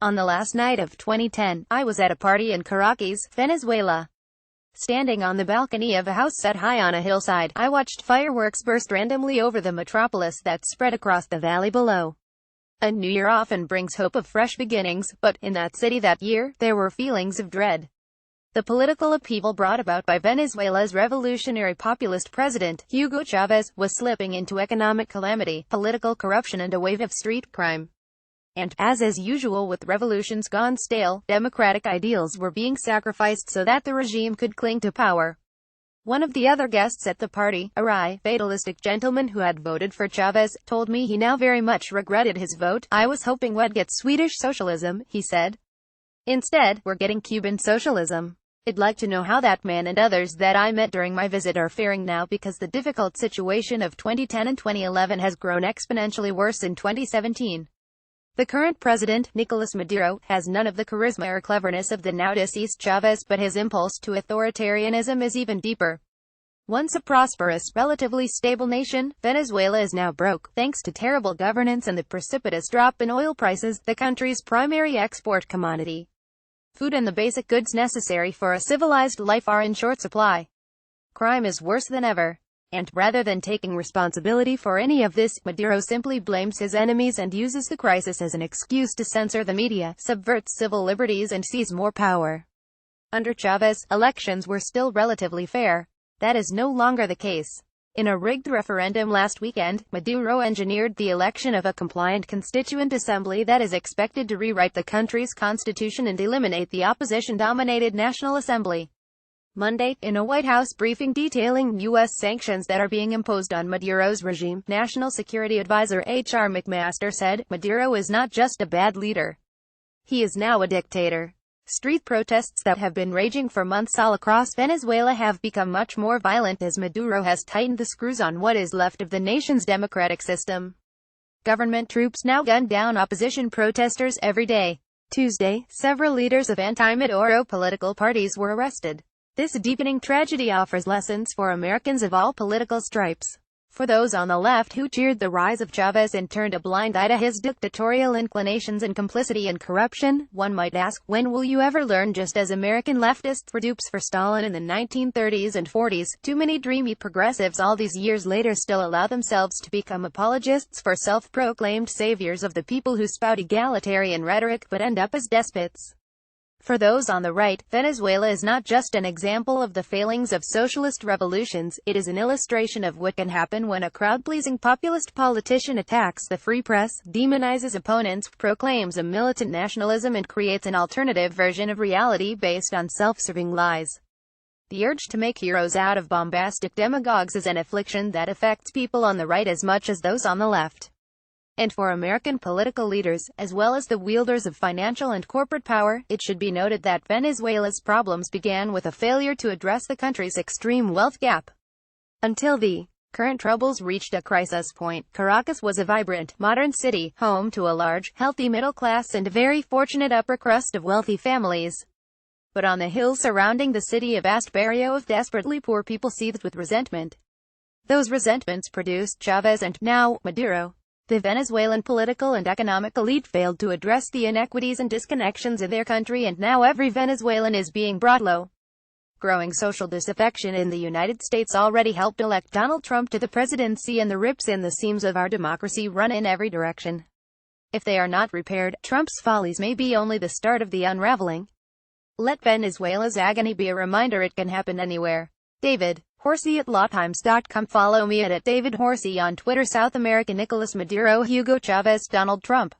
On the last night of 2010, I was at a party in Caracas, Venezuela. Standing on the balcony of a house set high on a hillside, I watched fireworks burst randomly over the metropolis that spread across the valley below. A new year often brings hope of fresh beginnings, but in that city that year, there were feelings of dread. The political upheaval brought about by Venezuela's revolutionary populist president, Hugo Chavez, was slipping into economic calamity, political corruption and a wave of street crime. And, as is usual with revolutions gone stale, democratic ideals were being sacrificed so that the regime could cling to power. One of the other guests at the party, a wry, fatalistic gentleman who had voted for Chavez, told me he now very much regretted his vote. "I was hoping we'd get Swedish socialism," he said. "Instead, we're getting Cuban socialism. I'd like to know how that man and others that I met during my visit are faring now, because the difficult situation of 2010 and 2011 has grown exponentially worse in 2017. The current president, Nicolas Maduro, has none of the charisma or cleverness of the now deceased Chavez, but his impulse to authoritarianism is even deeper. Once a prosperous, relatively stable nation, Venezuela is now broke, thanks to terrible governance and the precipitous drop in oil prices, the country's primary export commodity. Food and the basic goods necessary for a civilized life are in short supply. Crime is worse than ever. And, rather than taking responsibility for any of this, Maduro simply blames his enemies and uses the crisis as an excuse to censor the media, subvert civil liberties and seize more power. Under Chavez, elections were still relatively fair. That is no longer the case. In a rigged referendum last weekend, Maduro engineered the election of a compliant constituent assembly that is expected to rewrite the country's constitution and eliminate the opposition-dominated National Assembly. Monday, in a White House briefing detailing U.S. sanctions that are being imposed on Maduro's regime, National Security Advisor H.R. McMaster said, "Maduro is not just a bad leader. He is now a dictator." Street protests that have been raging for months all across Venezuela have become much more violent as Maduro has tightened the screws on what is left of the nation's democratic system. Government troops now gun down opposition protesters every day. Tuesday, several leaders of anti-Maduro political parties were arrested. This deepening tragedy offers lessons for Americans of all political stripes. For those on the left who cheered the rise of Chavez and turned a blind eye to his dictatorial inclinations and complicity in corruption, one might ask, when will you ever learn? Just as American leftists were dupes for Stalin in the 1930s and 40s, too many dreamy progressives all these years later still allow themselves to become apologists for self-proclaimed saviors of the people who spout egalitarian rhetoric but end up as despots. For those on the right, Venezuela is not just an example of the failings of socialist revolutions, it is an illustration of what can happen when a crowd-pleasing populist politician attacks the free press, demonizes opponents, proclaims a militant nationalism and creates an alternative version of reality based on self-serving lies. The urge to make heroes out of bombastic demagogues is an affliction that affects people on the right as much as those on the left. And for American political leaders, as well as the wielders of financial and corporate power, it should be noted that Venezuela's problems began with a failure to address the country's extreme wealth gap. Until the current troubles reached a crisis point, Caracas was a vibrant, modern city, home to a large, healthy middle class and a very fortunate upper crust of wealthy families. But on the hills surrounding the city, a vast barrio of desperately poor people seethed with resentment. Those resentments produced Chavez and, now, Maduro. The Venezuelan political and economic elite failed to address the inequities and disconnections in their country, and now every Venezuelan is being brought low. Growing social disaffection in the United States already helped elect Donald Trump to the presidency, and the rips in the seams of our democracy run in every direction. If they are not repaired, Trump's follies may be only the start of the unraveling. Let Venezuela's agony be a reminder it can happen anywhere. David Horsey at lawtimes.com. Follow me at David Horsey on Twitter. South America: Nicolas Maduro, Hugo Chavez, Donald Trump.